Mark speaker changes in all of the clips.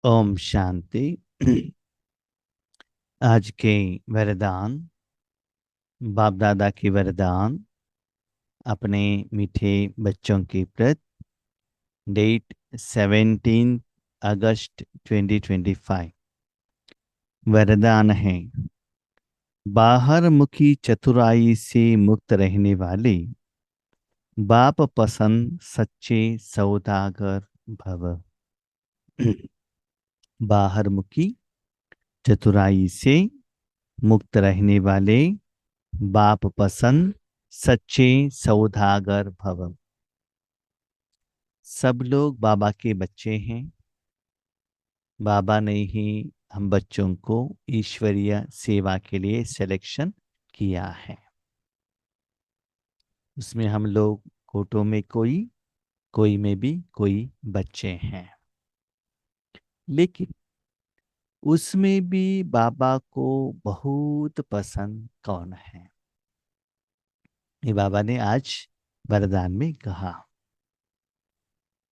Speaker 1: ओम शांति। आज के वरदान, बाप दादा की वरदान अपने मीठे बच्चों के प्रति। डेट 17 अगस्त 2025। वरदान है, बाहर मुखी चतुराई से मुक्त रहने वाले बाप पसंद सच्चे सौदागर भव। बाहर मुखी चतुराई से मुक्त रहने वाले बाप पसंद सच्चे सौदागर भव। सब लोग बाबा के बच्चे हैं। बाबा ने ही हम बच्चों को ईश्वरीय सेवा के लिए सिलेक्शन किया है। उसमें हम लोग कोटों में कोई में भी कोई बच्चे हैं, लेकिन उसमें भी बाबा को बहुत पसंद कौन है, ये बाबा ने आज वरदान में कहा।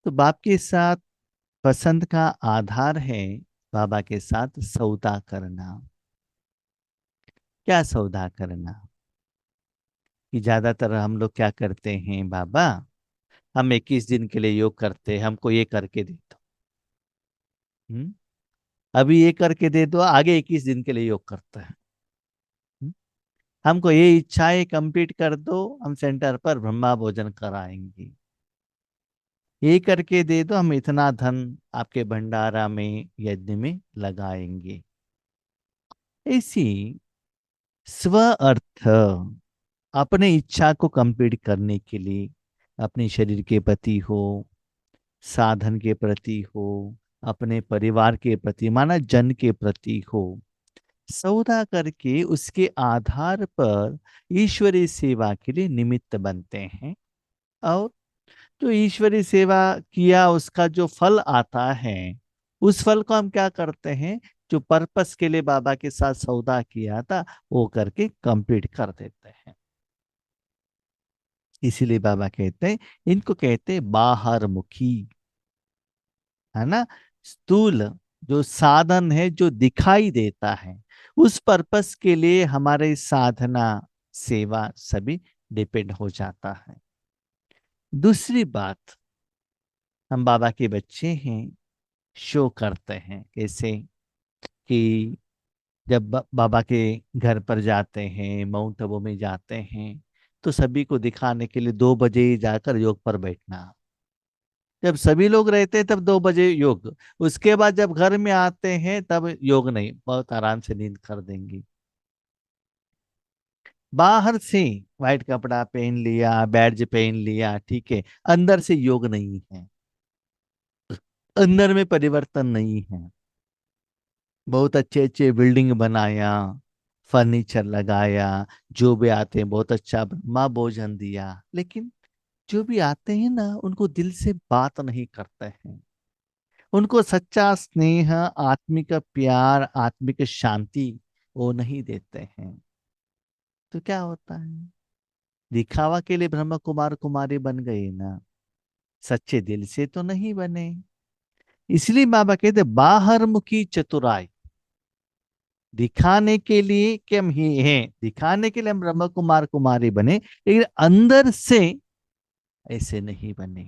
Speaker 1: तो बाप के साथ पसंद का आधार है बाबा के साथ सौदा करना। क्या सौदा करना? कि ज्यादातर हम लोग क्या करते हैं, बाबा हम 21 दिन के लिए योग करते हैं, हमको ये करके दे दो। अभी ये करके दे दो, आगे 21 दिन के लिए योग करते हैं। हमको ये इच्छाएं कंप्लीट कर दो, हम सेंटर पर ब्रह्मा भोजन कराएंगे। ये करके दे दो, हम इतना धन आपके भंडारा में यज्ञ में लगाएंगे। ऐसी स्व अर्थ अपने इच्छा को कंप्लीट करने के लिए, अपने शरीर के प्रति हो, साधन के प्रति हो, अपने परिवार के प्रति, माना जन के प्रति हो, सौदा करके उसके आधार पर ईश्वरीय सेवा के लिए निमित्त बनते हैं। और जो ईश्वरीय सेवा किया उसका जो फल आता है, उस फल को हम क्या करते हैं, जो पर्पस के लिए बाबा के साथ सौदा किया था वो करके कंप्लीट कर देते हैं। इसीलिए बाबा कहते हैं, इनको कहते हैं बाहर मुखी, है ना। स्थूल जो साधन है, जो दिखाई देता है, उस पर्पस के लिए हमारे साधना सेवा सभी डिपेंड हो जाता है। दूसरी बात, हम बाबा के बच्चे हैं, शो करते हैं कैसे कि जब बाबा के घर पर जाते हैं, माउंट आबू में जाते हैं, तो सभी को दिखाने के लिए 2 बजे ही जाकर योग पर बैठना। जब सभी लोग रहते हैं तब 2 बजे योग, उसके बाद जब घर में आते हैं तब योग नहीं, बहुत आराम से नींद कर देंगे। बाहर से व्हाइट कपड़ा पहन लिया, बैड्ज पहन लिया, ठीक है, अंदर से योग नहीं है, अंदर में परिवर्तन नहीं है। बहुत अच्छे अच्छे बिल्डिंग बनाया, फर्नीचर लगाया, जो भी आते हैं बहुत अच्छा ब्रह्मा भोजन दिया, लेकिन जो भी आते हैं ना उनको दिल से बात नहीं करते हैं, उनको सच्चा स्नेह, आत्मिक प्यार, आत्मिक शांति वो नहीं देते हैं। तो क्या होता है, दिखावा के लिए ब्रह्म कुमार कुमारी बन गए ना, सच्चे दिल से तो नहीं बने। इसलिए बाबा कहते बाहर मुखी चतुराई, दिखाने के लिए कि हम ही हैं, दिखाने के लिए हम ब्रह्म कुमार कुमारी बने, लेकिन अंदर से ऐसे नहीं बने।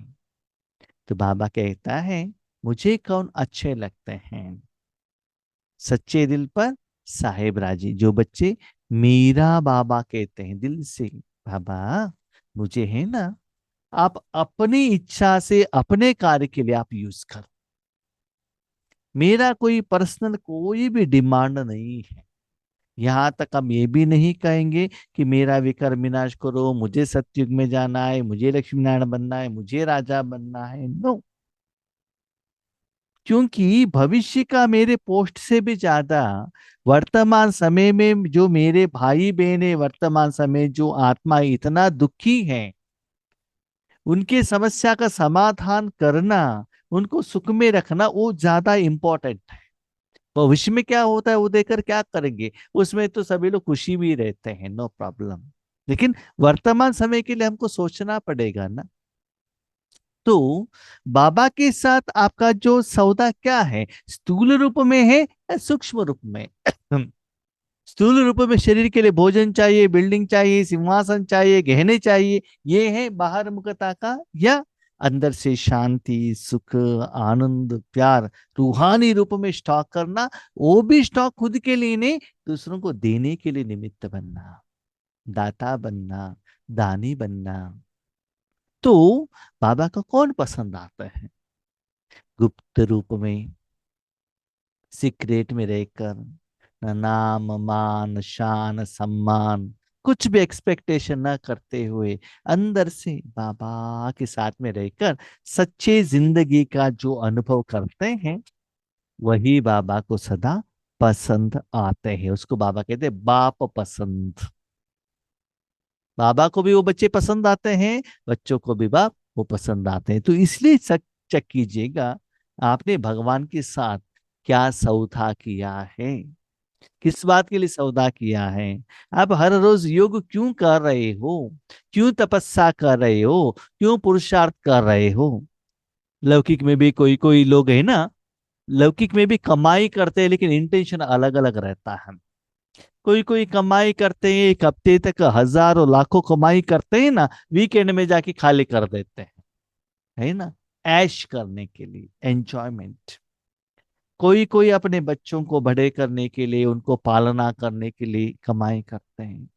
Speaker 1: तो बाबा कहता है, मुझे कौन अच्छे लगते हैं, सच्चे दिल पर साहेब राजी, जो बच्चे मीरा बाबा कहते हैं दिल से, बाबा मुझे है ना, आप अपनी इच्छा से अपने कार्य के लिए आप यूज कर, मेरा कोई पर्सनल कोई भी डिमांड नहीं है। यहां तक हम ये भी नहीं कहेंगे कि मेरा विकर्म विनाश करो, मुझे सतयुग में जाना है, मुझे लक्ष्मी नारायण बनना है, मुझे राजा बनना है, नो। क्योंकि भविष्य का मेरे पोस्ट से भी ज्यादा वर्तमान समय में जो मेरे भाई बहन है, वर्तमान समय जो आत्मा इतना दुखी है, उनके समस्या का समाधान करना, उनको सुख में रखना, वो ज्यादा इंपॉर्टेंट है। भविष्य में क्या होता है वो देखकर क्या करेंगे, उसमें तो सभी लोग खुशी भी रहते हैं, नो प्रॉब्लम, लेकिन वर्तमान समय के लिए हमको सोचना पड़ेगा ना। तो बाबा के साथ आपका जो सौदा क्या है, स्थूल रूप में है या सूक्ष्म रूप में? स्थूल रूप में शरीर के लिए भोजन चाहिए, बिल्डिंग चाहिए, सिंहासन चाहिए, गहने चाहिए, ये है बाहर मुखता का, या अंदर से शांति, सुख, आनंद, प्यार, रूहानी रूप में स्टॉक करना, वो भी स्टॉक खुद के लिए नहीं, दूसरों को देने के लिए निमित्त बनना, दाता बनना, दानी बनना। तो बाबा को कौन पसंद आता है? गुप्त रूप में, सीक्रेट में रहकर, न नाम मान शान सम्मान, कुछ भी एक्सपेक्टेशन ना करते हुए, अंदर से बाबा के साथ में रहकर सच्चे जिंदगी का जो अनुभव करते हैं, वही बाबा को सदा पसंद आते हैं। उसको बाबा कहते हैं बाप पसंद। बाबा को भी वो बच्चे पसंद आते हैं, बच्चों को भी बाप वो पसंद आते हैं। तो इसलिए चेक कीजिएगा, आपने भगवान के साथ क्या सौदा किया है, किस बात के लिए सौदा किया है। आप हर रोज योग क्यों कर रहे हो, क्यों तपस्या कर रहे हो, क्यों पुरुषार्थ कर रहे हो? लौकिक में भी कोई कोई लोग है ना, लौकिक में भी कमाई करते हैं, लेकिन इंटेंशन अलग अलग रहता है। कोई कोई कमाई करते हैं, एक हफ्ते तक हजारों लाखों कमाई करते हैं ना, वीकेंड में जाके खाली कर देते हैं, है ना, ऐश करने के लिए, एंजॉयमेंट। कोई कोई अपने बच्चों को बड़े करने के लिए, उनको पालना करने के लिए कमाई करते हैं।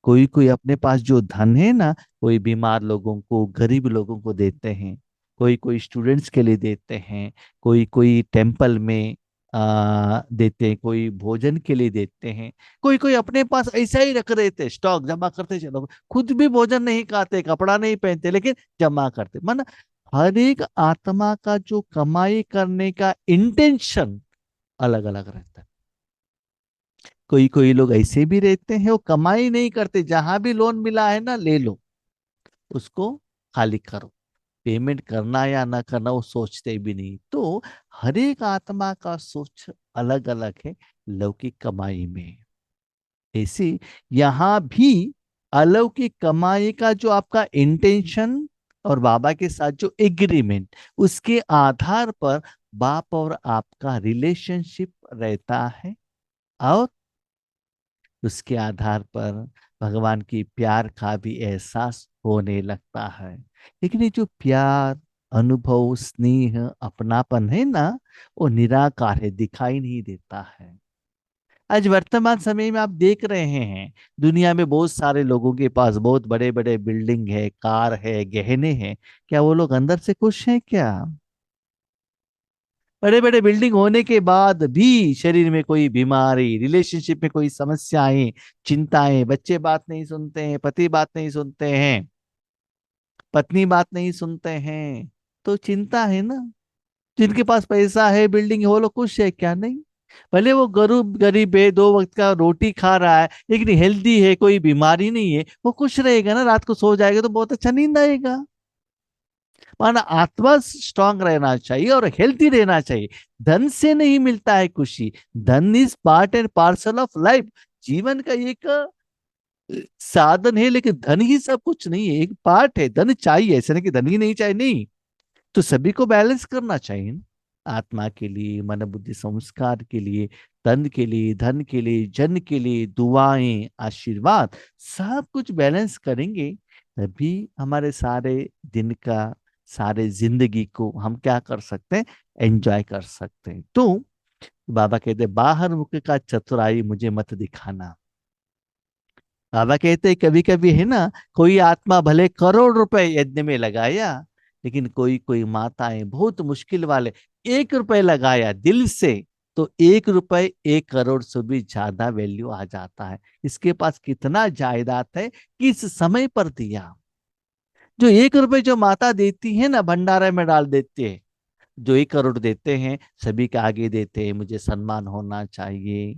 Speaker 1: कोई कोई अपने पास जो धन है ना, कोई बीमार लोगों को, गरीब लोगों को देते हैं, कोई कोई स्टूडेंट्स के लिए देते हैं, कोई कोई टेम्पल में देते हैं, कोई भोजन के लिए देते हैं, कोई कोई अपने पास ऐसा ही रख देते, स्टॉक जमा करते चलो, खुद भी भोजन नहीं खाते, कपड़ा नहीं पहनते, लेकिन जमा करते। मन हर एक आत्मा का जो कमाई करने का इंटेंशन अलग अलग रहता है। कोई कोई लोग ऐसे भी रहते हैं, वो कमाई नहीं करते, जहां भी लोन मिला है ना, ले लो, उसको खाली करो, पेमेंट करना या ना करना वो सोचते भी नहीं। तो हर एक आत्मा का सोच अलग अलग है लौकिक कमाई में। ऐसे यहाँ भी अलौकिक कमाई का जो आपका इंटेंशन और बाबा के साथ जो एग्रीमेंट, उसके आधार पर बाप और आपका रिलेशनशिप रहता है, और उसके आधार पर भगवान की प्यार का भी एहसास होने लगता है। लेकिन ये जो प्यार, अनुभव, स्नेह, अपनापन है ना, वो निराकार है, दिखाई नहीं देता है। आज वर्तमान समय में आप देख रहे हैं, दुनिया में बहुत सारे लोगों के पास बहुत बड़े बड़े बिल्डिंग है, कार है, गहने हैं, क्या वो लोग अंदर से खुश हैं क्या? बड़े बड़े बिल्डिंग होने के बाद भी शरीर में कोई बीमारी, रिलेशनशिप में कोई समस्याएं, चिंताएं, बच्चे बात नहीं सुनते हैं, पति बात नहीं सुनते हैं, पत्नी बात नहीं सुनते हैं, तो चिंता है ना। जिनके पास पैसा है, बिल्डिंग है, वो लोग खुश है क्या? नहीं। भले वो गरीब गरीब है, दो वक्त का रोटी खा रहा है, लेकिन हेल्दी है, कोई बीमारी नहीं है, वो खुश रहेगा ना, रात को सो जाएगा तो बहुत अच्छा नींद आएगा। माना आत्मा स्ट्रांग रहना चाहिए और हेल्थी रहना चाहिए। धन से नहीं मिलता है खुशी, धन is part and parcel of life, जीवन का एक साधन है, लेकिन धन ही सब कुछ नहीं है, एक पार्ट है। धन चाहिए, ऐसा नहीं कि धन ही नहीं चाहिए, नहीं। तो सभी को बैलेंस करना चाहिए ना, आत्मा के लिए, मन बुद्धि संस्कार के लिए, तन के लिए, धन के लिए, जन के लिए, दुआएं, आशीर्वाद, सब कुछ बैलेंस करेंगे, तभी हमारे सारे दिन का, सारे जिंदगी को हम क्या कर सकते हैं, एंजॉय कर सकते हैं। तो बाबा कहते हैं, बाहर मुख का चतुराई मुझे मत दिखाना। बाबा कहते हैं कभी कभी है ना, कोई आत्मा भले करोड़ रुपए यज्ञ में लगाया, लेकिन कोई कोई माताएं बहुत मुश्किल वाले 1 रुपए लगाया दिल से, तो 1 रुपए 1 करोड़ से भी ज्यादा वैल्यू आ जाता है। इसके पास कितना जायदाद है, किस समय पर दिया। जो 1 रुपए जो माता देती है ना, भंडारे में डाल देती है। जो 1 करोड़ देते हैं, सभी के आगे देते हैं, मुझे सम्मान होना चाहिए,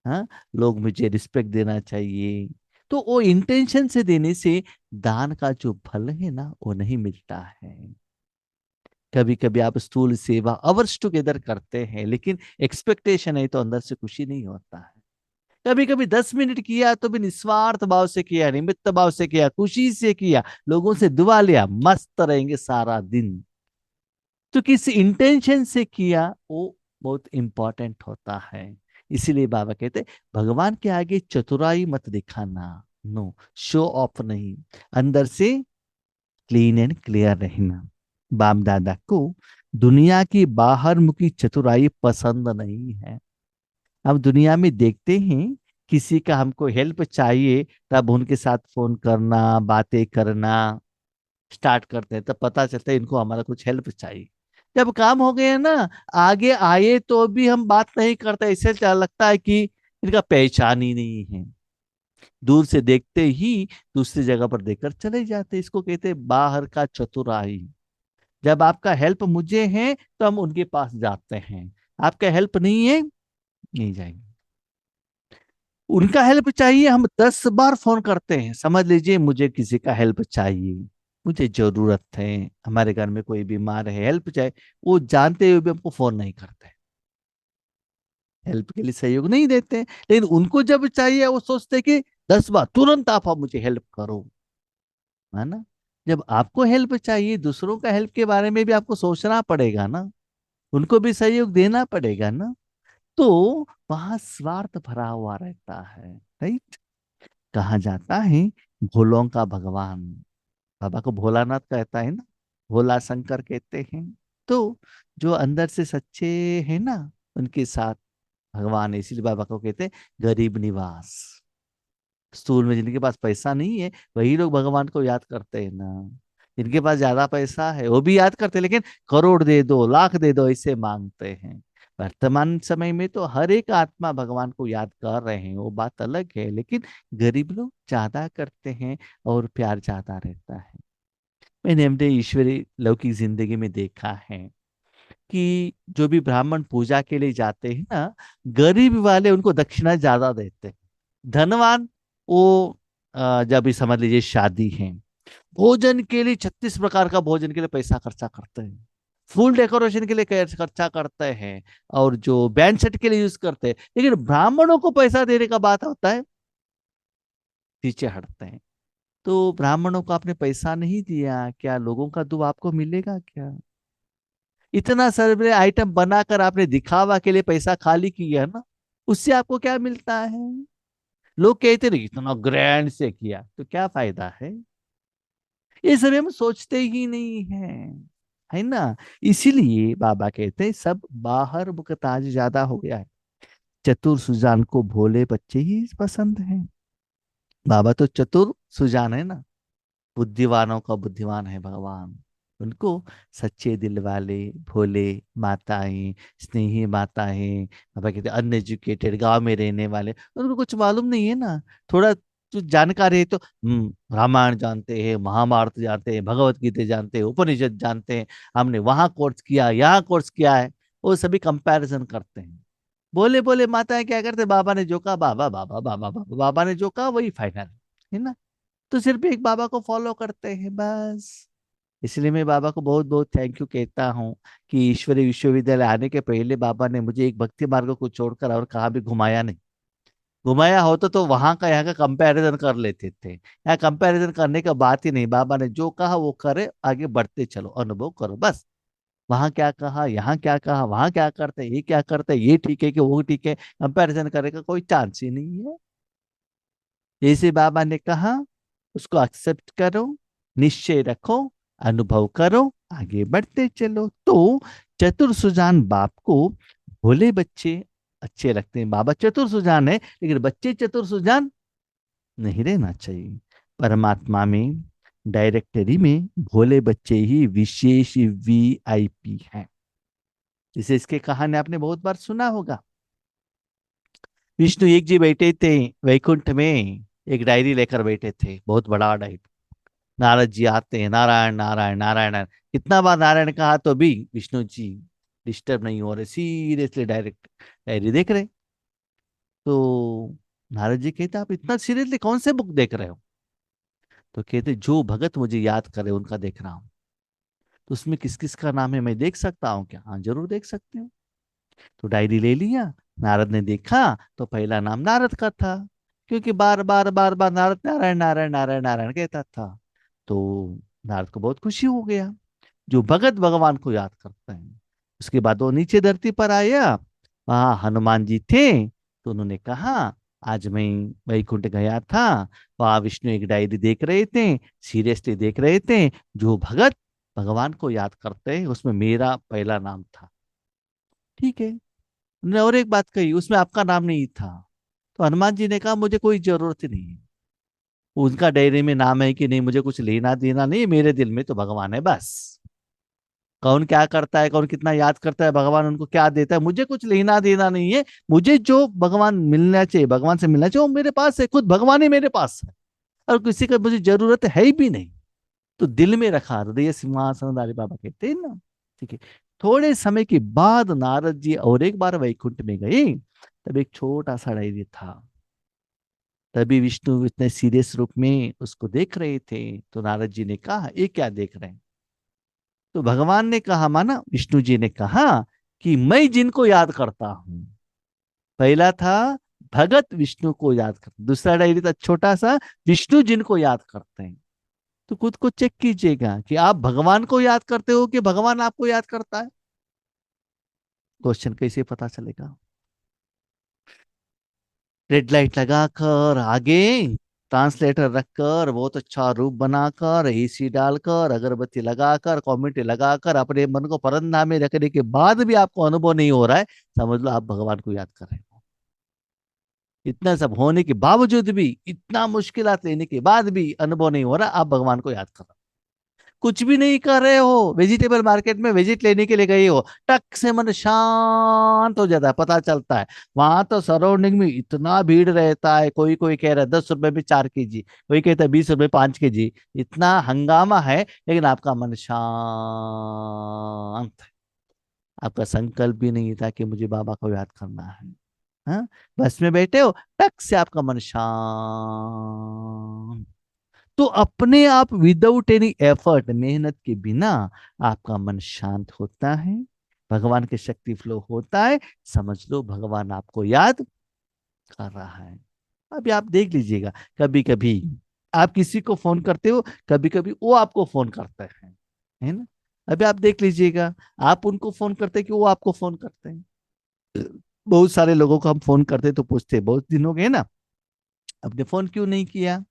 Speaker 1: हाँ, लोग मुझे रिस्पेक्ट देना चाहिए। तो वो इंटेंशन से देने से दान का जो फल है ना, वो नहीं मिलता है। कभी कभी आप स्थूल सेवा अवर्स टुगेदर करते हैं, लेकिन एक्सपेक्टेशन है तो अंदर से खुशी नहीं होता है। कभी कभी 10 मिनट किया तो भी निस्वार्थ भाव से किया, निमित्त भाव से किया, खुशी से किया, लोगों से दुआ लिया, मस्त रहेंगे सारा दिन। तो किस इंटेंशन से किया वो बहुत इंपॉर्टेंट होता है। इसीलिए बाबा कहते भगवान के आगे चतुराई मत दिखाना, नो, शो ऑफ नहीं, अंदर से क्लीन एंड क्लियर रहना। बाप दादा को दुनिया की बाहर मुखी चतुराई पसंद नहीं है। हम दुनिया में देखते हैं, किसी का हमको हेल्प चाहिए तब उनके साथ फोन करना, बातें करना स्टार्ट करते हैं, तब पता चलता है इनको हमारा कुछ हेल्प चाहिए। जब काम हो गया ना, आगे आए तो भी हम बात नहीं करते, इससे लगता है कि इनका पहचान ही नहीं है। दूर से देखते ही दूसरी जगह पर देखकर चले जाते, इसको कहते हैं बाहर का चतुराई। जब आपका हेल्प मुझे है तो हम उनके पास जाते हैं, आपका हेल्प नहीं है, नहीं जाएंगे। उनका हेल्प चाहिए, हम 10 बार फोन करते हैं, समझ लीजिए मुझे किसी का हेल्प चाहिए, मुझे जरूरत है, हमारे घर में कोई बीमार है, हेल्प चाहिए, वो जानते हुए भी हमको फोन नहीं करते, हेल्प के लिए सहयोग नहीं देते। लेकिन उनको जब चाहिए वो सोचते कि 10 बार तुरंत आप मुझे हेल्प करो, है ना। जब आपको हेल्प चाहिए, दूसरों का हेल्प के बारे में भी आपको सोचना पड़ेगा ना, उनको भी सहयोग देना पड़ेगा ना। तो वहां स्वार्थ भरा हुआ रहता है, राइट। कहा जाता है भोलों का भगवान, बाबा को भोलानाथ कहता है ना, भोला शंकर कहते हैं। तो जो अंदर से सच्चे हैं ना, उनके साथ भगवान है। इसीलिए बाबा को कहते हैं गरीब निवास। स्थूल में जिनके पास पैसा नहीं है वही लोग भगवान को याद करते हैं ना, जिनके पास ज्यादा पैसा है वो भी याद करते हैं, लेकिन करोड़ दे दो, लाख दे दो, ऐसे मांगते हैं। वर्तमान समय में तो हर एक आत्मा भगवान को याद कर रहे हैं, वो बात अलग है, लेकिन गरीब लोग ज्यादा करते हैं और प्यार ज्यादा रहता है। मैंने अपने ईश्वरी लौकिक जिंदगी में देखा है कि जो भी ब्राह्मण पूजा के लिए जाते हैं ना, गरीब वाले उनको दक्षिणा ज्यादा देते हैं। धनवान वो जब भी समझ लीजिए शादी है, भोजन के लिए 36 प्रकार का भोजन के लिए पैसा खर्चा करते हैं, फुल डेकोरेशन के लिए खर्चा करते हैं, और जो बैंड सेट के लिए यूज करते हैं, लेकिन ब्राह्मणों को पैसा देने का बात होता है, पीछे हटते हैं। तो ब्राह्मणों को आपने पैसा नहीं दिया, क्या लोगों का दुआ आपको मिलेगा क्या? इतना सारे आइटम बनाकर आपने दिखावा के लिए पैसा खाली किया ना, उससे आपको क्या मिलता है? लोग कहते रहे इतना ग्रैंड से किया तो क्या फायदा है, ये सब हम सोचते ही नहीं है, है ना। इसीलिए बाबा कहते हैं सब बाहर मुकताज ज्यादा हो गया है, चतुर सुजान को भोले बच्चे ही पसंद हैं। बाबा तो चतुर सुजान है ना, बुद्धिवानों का बुद्धिमान है भगवान। उनको सच्चे दिल वाले, भोले माताएं, स्नेही माताएं, बाबा कहते अनएजुकेटेड गांव में रहने वाले, उनको कुछ मालूम नहीं है ना। थोड़ा जो जानकारी है तो रामायण जानते हैं, महाभारत जानते हैं, भगवत गीता जानते हैं, उपनिषद जानते हैं, हमने वहां कोर्स किया, यहाँ कोर्स किया है, वो सभी कंपैरिजन करते हैं। बोले बोले माताएं क्या करते, बाबा ने जो कहा, बाबा बाबा बाबा बाबा, बाबा ने जो कहा वही फाइनल, है ना। तो सिर्फ एक बाबा को फॉलो करते हैं बस। इसलिए मैं बाबा को बहुत बहुत थैंक यू कहता हूँ कि ईश्वरीय विश्वविद्यालय आने के पहले बाबा ने मुझे एक भक्ति मार्ग को छोड़कर और कहाँ भी घुमाया नहीं। घुमाया होता तो वहां का यहाँ का कंपैरिजन कर लेते थे, यहाँ कंपैरिजन करने का बात ही नहीं, बाबा ने जो कहा वो करे, आगे बढ़ते चलो, अनुभव करो बस। वहां क्या कहा, यहाँ क्या कहा, वहां क्या करते, ये क्या करते, ये ठीक है कि वो ठीक है, कंपैरिजन करने का कोई चांस ही नहीं है। जैसे बाबा ने कहा उसको एक्सेप्ट करो, निश्चय रखो, अनुभव करो, आगे बढ़ते चलो। तो चतुर सुजान बाप को भोले बच्चे अच्छे लगते हैं। बाबा चतुर सुजान है, लेकिन बच्चे चतुर सुजान नहीं रहना चाहिए। परमात्मा में डायरेक्टरी में भोले बच्चे ही विशेष वीआईपी हैं। जैसे इसके कहानी आपने बहुत बार सुना होगा। विष्णु एक जी बैठे थे वैकुंठ में, एक डायरी लेकर बैठे थे, बहुत बड़ा डायरी। नारद जी आते हैं, नारायण नारायण नारायण नारायण। कितना बार नारायण कहा तो भी विष्णु जी डिस्टर्ब नहीं हो रहे, सीरियसली डायरेक्ट डायरी देख रहे। तो नारद जी कहते आप इतना सीरियसली कौन से बुक देख रहे हो? तो कहते जो भगत मुझे याद करे उनका देख रहा हूँ। तो उसमें किस किस का नाम है, मैं देख सकता हूँ क्या? हाँ जरूर देख सकते हो। तो डायरी ले लिया, नारद ने देखा तो पहला नाम नारद का था, क्योंकि बार बार बार बार नारद नारायण नारायण नारायण नारायण कहता था। तो नारद को बहुत खुशी हो गया, जो भगत भगवान को याद करते हैं। उसके बाद वो नीचे धरती पर आया, वहां हनुमान जी थे, तो उन्होंने कहा आज मैं वैकुंठ गया था, वहां विष्णु एक डायरी देख रहे थे, सीरियसली देख रहे थे, जो भगत भगवान को याद करते हैं उसमें मेरा पहला नाम था। ठीक है। उन्होंने और एक बात कही, उसमें आपका नाम नहीं था। तो हनुमान जी ने कहा मुझे कोई जरूरत ही नहीं है, उनका डायरी में नाम है कि नहीं मुझे कुछ लेना देना नहीं, मेरे दिल में तो भगवान है बस। कौन क्या करता है, कौन कितना याद करता है, भगवान उनको क्या देता है, मुझे कुछ लेना देना नहीं है। मुझे जो भगवान मिलना चाहिए, भगवान से मिलना चाहिए, वो मेरे पास है, खुद भगवान ही मेरे पास है, और किसी का मुझे जरूरत है ही भी नहीं। तो दिल में रखा, हृदय सिंहासनधारी बाबा कहते हैं ना। ठीक है। थोड़े समय के बाद नारद जी और एक बार वैकुंठ में गए, तब एक छोटा सा डायरी था। तभी विष्णु इतने सीरियस रूप में उसको देख रहे थे, तो नारद जी ने कहा ये क्या देख रहे हैं। तो भगवान ने कहा, माना विष्णु जी ने कहा कि मैं जिनको याद करता हूं, पहला था भगत विष्णु को याद कर, दूसरा डायरी था छोटा सा विष्णु जिनको याद करते हैं। तो खुद को चेक कीजिएगा कि आप भगवान को याद करते हो कि भगवान आपको याद करता है। क्वेश्चन कैसे पता चलेगा? रेड लाइट लगाकर आगे, ट्रांसलेटर रखकर, बहुत अच्छा रूप बनाकर, एसी डालकर, अगरबत्ती लगाकर, कॉमेंट लगाकर, अपने मन को परंधा में रखने के बाद भी आपको अनुभव नहीं हो रहा है, समझ लो आप भगवान को याद कर रहे हो। इतना सब होने के बावजूद भी, इतना मुश्किलात लेने के बाद भी अनुभव नहीं हो रहा, आप भगवान को याद कर रहे हो। कुछ भी नहीं कर रहे हो, वेजिटेबल मार्केट में वेजिट लेने के लिए गए हो, टक से मन शांत हो जाता है, पता चलता है। वहां तो सराउंडिंग में इतना भीड़ रहता है, कोई कोई कह रहा है 10 रुपए में 4 केजी, कोई कहता है 20 रुपए 5 केजी, इतना हंगामा है, लेकिन आपका मन शांत है। आपका संकल्प भी नहीं था कि मुझे बाबा को याद करना है। हाँ? बस में बैठे हो, टक से आपका मन शांत। तो अपने आप विदाउट एनी एफर्ट, मेहनत के बिना आपका मन शांत होता है, भगवान की शक्ति फ्लो होता है, समझ लो भगवान आपको याद कर रहा है। अभी आप देख लीजिएगा, कभी कभी आप किसी को फोन करते हो, कभी कभी वो आपको फोन करते हैं, है ना? अभी आप देख लीजिएगा, आप उनको फोन करते हैं कि वो आपको फोन करते हैं। बहुत सारे लोगों को हम फोन करते तो पूछते बहुत दिन हो गए ना, आपने फोन क्यों नहीं किया?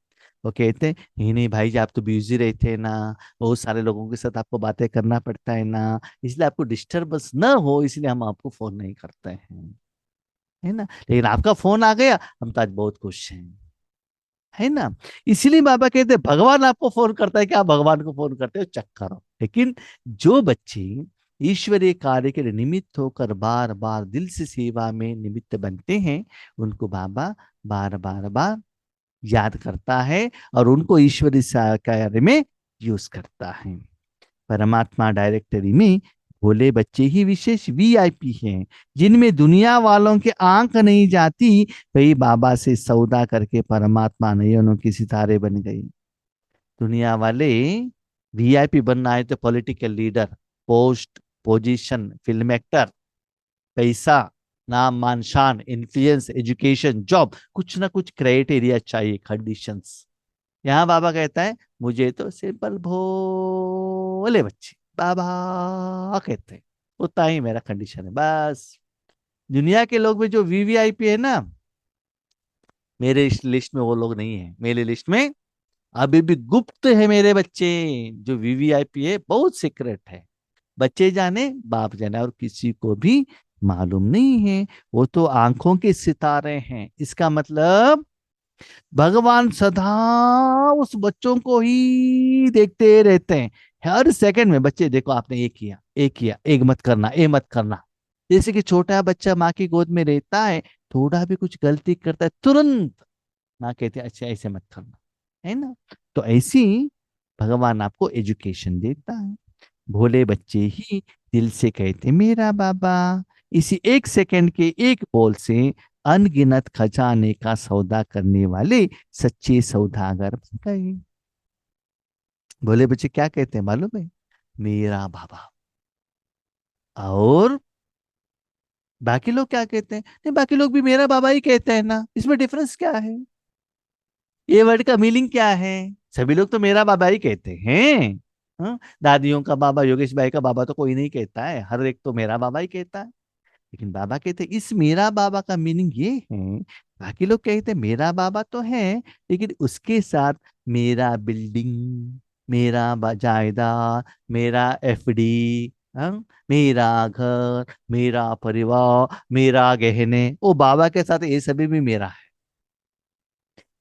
Speaker 1: वो कहते हैं नहीं नहीं भाई जी, आप तो बिजी रहते हैं ना, बहुत सारे लोगों के साथ आपको बातें करना पड़ता है ना, इसलिए आपको डिस्टरबेंस ना हो इसलिए हम आपको फोन नहीं करते हैं, है ना? लेकिन आपका फोन आ गया, हम तो आज बहुत खुश हैं, है ना? इसीलिए बाबा कहते हैं भगवान आपको फोन करता है कि आप भगवान को फोन करते हो, चेक करो। लेकिन जो बच्चे ईश्वरीय कार्य के लिए निमित्त होकर बार बार दिल से सेवा में निमित्त बनते हैं, उनको बाबा बार बार बार याद करता है और उनको ईश्वरीय कार्य में यूज करता है। परमात्मा डायरेक्टरी में भोले बच्चे ही विशेष वीआईपी हैं, जिनमें दुनिया वालों के आंख नहीं जाती, वही बाबा से सौदा करके परमात्मा नयनों के सितारे बन गए। दुनिया वाले वीआईपी बनना है तो political leader, post, position, film actor, पैसा, नाम मान शान, इन्फ्लुएंस, एजुकेशन, जॉब, कुछ ना कुछ क्राइटेरिया चाहिए, कंडीशंस। यहाँ बाबा कहता है मुझे तो सिंपल भोले बच्चे बाबा कहते हैं, उतना ही मेरा कंडीशन है बस। दुनिया के लोग में जो वीवीआईपी है ना, मेरे इस लिस्ट में वो लोग नहीं है, मेरे लिस्ट में अभी भी गुप्त है मेरे बच्चे। जो वीवीआईपी है बहुत सीक्रेट है, बच्चे जाने बाप जाने, और किसी को भी मालूम नहीं है। वो तो आंखों के सितारे हैं, इसका मतलब भगवान सदा उस बच्चों को ही देखते रहते हैं। हर सेकंड में बच्चे देखो आपने ये किया, ये किया, एक मत करना, ये मत करना। जैसे कि छोटा बच्चा माँ की गोद में रहता है, थोड़ा भी कुछ गलती करता है तुरंत माँ कहती है अच्छा ऐसे मत करना, है ना? तो ऐसी भगवान आपको एजुकेशन देता है। भोले बच्चे ही दिल से कहते मेरा बाबा, इसी एक सेकंड के एक बोल से अनगिनत खजाने का सौदा करने वाले सच्चे सौदागर बन गए। भोले बच्चे क्या कहते हैं मालूम है? मेरा बाबा। और बाकी लोग क्या कहते हैं? नहीं, बाकी लोग भी मेरा बाबा ही कहते हैं ना, इसमें डिफरेंस क्या है? ये वर्ड का मीनिंग क्या है? सभी लोग तो मेरा बाबा ही कहते हैं। हाँ? दादियों का बाबा, योगेश भाई का बाबा तो कोई नहीं कहता है, हर एक तो मेरा बाबा ही कहता है। लेकिन बाबा कहते हैं इस मेरा बाबा का मीनिंग ये है, बाकी लोग कहते हैं मेरा बाबा तो है, लेकिन उसके साथ मेरा बिल्डिंग, मेरा जायदाद, मेरा एफडी, हाँ, मेरा घर, मेरा परिवार, मेरा गहने, वो बाबा के साथ ये सभी भी मेरा है।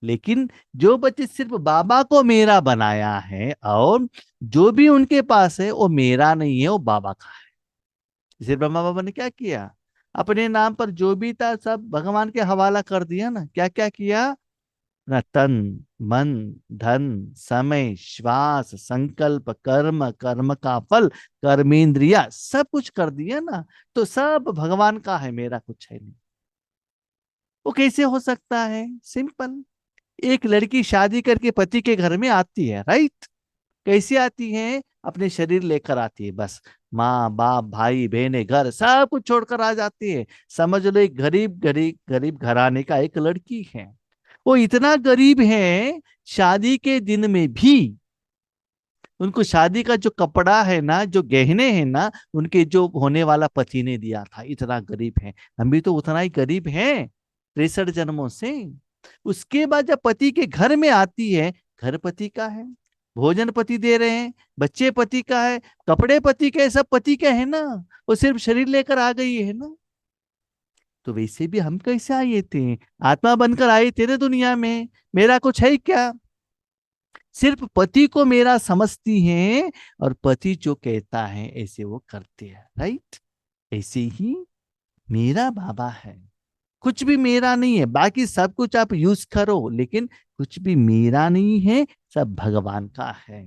Speaker 1: लेकिन जो बच्चे सिर्फ बाबा को मेरा बनाया है, और जो भी उनके पास है वो मेरा नहीं है, वो बाबा का है। जैसे ब्रह्मा बाबा ने क्या किया, अपने नाम पर जो भी था सब भगवान के हवाला कर दिया ना। क्या क्या किया? अपना तन, मन, धन, समय, श्वास, संकल्प, कर्म, कर्म का फल, कर्मेंद्रिया, सब कुछ कर दिया ना। तो सब भगवान का है, मेरा कुछ है नहीं। वो कैसे हो सकता है? सिंपल। एक लड़की शादी करके पति के घर में आती है, राइट? कैसे आती है? अपने शरीर लेकर आती है, बस। माँ बाप भाई बहने घर सब कुछ छोड़कर आ जाती है। समझ लो एक गरीब गरीब गरीब घराने का एक लड़की है। वो इतना गरीब है, शादी के दिन में भी उनको शादी का जो कपड़ा है ना, जो गहने हैं ना, उनके जो होने वाला पति ने दिया था। इतना गरीब है। हम भी तो उतना ही गरीब हैं, 63 जन्मों से। उसके बाद जब पति के घर में आती है, घर पति का है, भोजन पति दे रहे हैं, बच्चे पति का है, कपड़े पति के, सब पति के है ना। वो सिर्फ शरीर लेकर आ गई है ना। तो वैसे भी हम कैसे आए थे? आत्मा बनकर आए थे ना दुनिया में। मेरा कुछ है क्या? सिर्फ पति को मेरा समझती हैं, और पति जो कहता है ऐसे वो करते हैं, राइट? ऐसे ही मेरा बाबा है, कुछ भी मेरा नहीं है। बाकी सब कुछ आप यूज करो, लेकिन कुछ भी मेरा नहीं है, सब भगवान का है।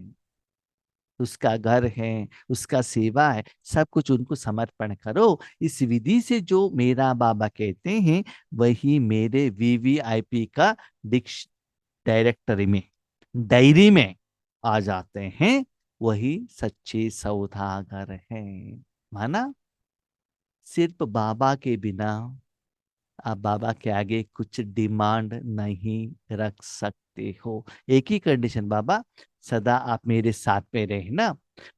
Speaker 1: उसका घर है, उसका सेवा है, सब कुछ उनको समर्पण करो। इस विधि से जो मेरा बाबा कहते हैं, वही मेरे वीवीआईपी का डिक्श डायरेक्टरी में, डायरी में आ जाते हैं। वही सच्चे सौदागर हैं। माना? सिर्फ बाबा के बिना आप बाबा के आगे कुछ डिमांड नहीं रख सकते हो। एक ही कंडीशन, बाबा सदा आप मेरे साथ में रहना,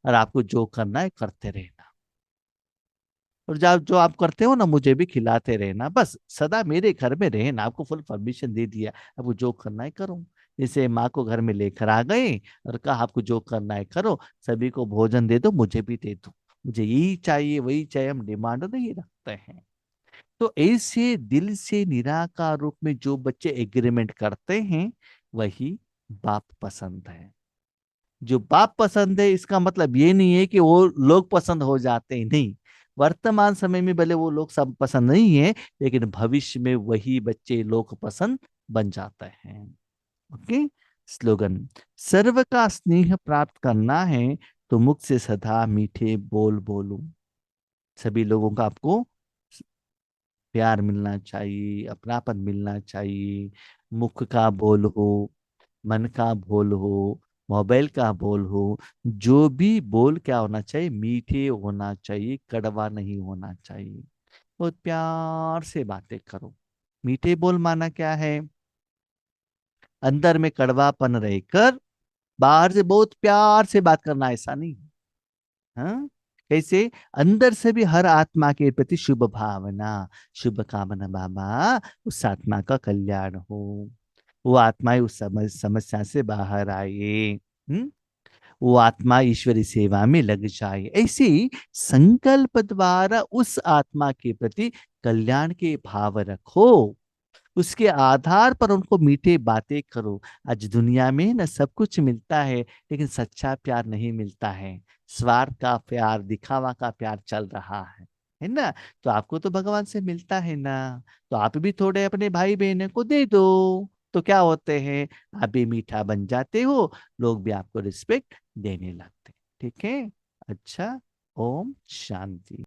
Speaker 1: और आपको जो करना है करते रहना, और जब जो आप करते हो ना मुझे भी खिलाते रहना। बस सदा मेरे घर में रहना, आपको फुल परमिशन दे दिया, आपको जो करना है करो। जैसे माँ को घर में लेकर आ गए और कहा आपको जो करना है करो, सभी को भोजन दे दो, मुझे भी दे दो, मुझे यही चाहिए वही चाहिए, हम डिमांड नहीं रखते हैं। तो ऐसे दिल से निराकार रूप में जो बच्चे एग्रीमेंट करते हैं, वही बाप पसंद है। जो बाप पसंद है, इसका मतलब ये नहीं है कि वो लोग पसंद हो जाते हैं, नहीं। वर्तमान समय में भले वो लोग सब पसंद नहीं है, लेकिन भविष्य में वही बच्चे लोग पसंद बन जाते हैं। ओके। स्लोगन: सर्व का स्नेह प्राप्त करना है तो मुख से सदा मीठे बोल बोलो। सभी लोगों का आपको प्यार मिलना चाहिए, अपनापन मिलना चाहिए। मुख का बोल हो, मन का बोल हो, मोबाइल का बोल हो, जो भी बोल क्या होना चाहिए? मीठे होना चाहिए, कड़वा नहीं होना चाहिए। बहुत प्यार से बातें करो। मीठे बोल माना क्या है? अंदर में कड़वापन रहकर बाहर से बहुत प्यार से बात करना, ऐसा नहीं। हाँ? कैसे? अंदर से भी हर आत्मा के प्रति शुभ भावना, शुभ कामना। बाबा उस आत्मा का कल्याण हो, वो आत्मा उस समस्या से बाहर आए, वो आत्मा ईश्वरी सेवा में लग जाए। ऐसे ही संकल्प द्वारा उस आत्मा के प्रति कल्याण के भाव रखो, उसके आधार पर उनको मीठे बातें करो। आज दुनिया में ना सब कुछ मिलता है, लेकिन सच्चा प्यार नहीं मिलता है। स्वार्थ का प्यार, दिखावा का प्यार चल रहा है ना? तो आपको तो भगवान से मिलता है ना, तो आप भी थोड़े अपने भाई बहनों को दे दो। तो क्या होते हैं? आप भी मीठा बन जाते हो, लोग भी आपको रिस्पेक्ट देने लगते हैं। ठीक है? अच्छा। ओम शांति।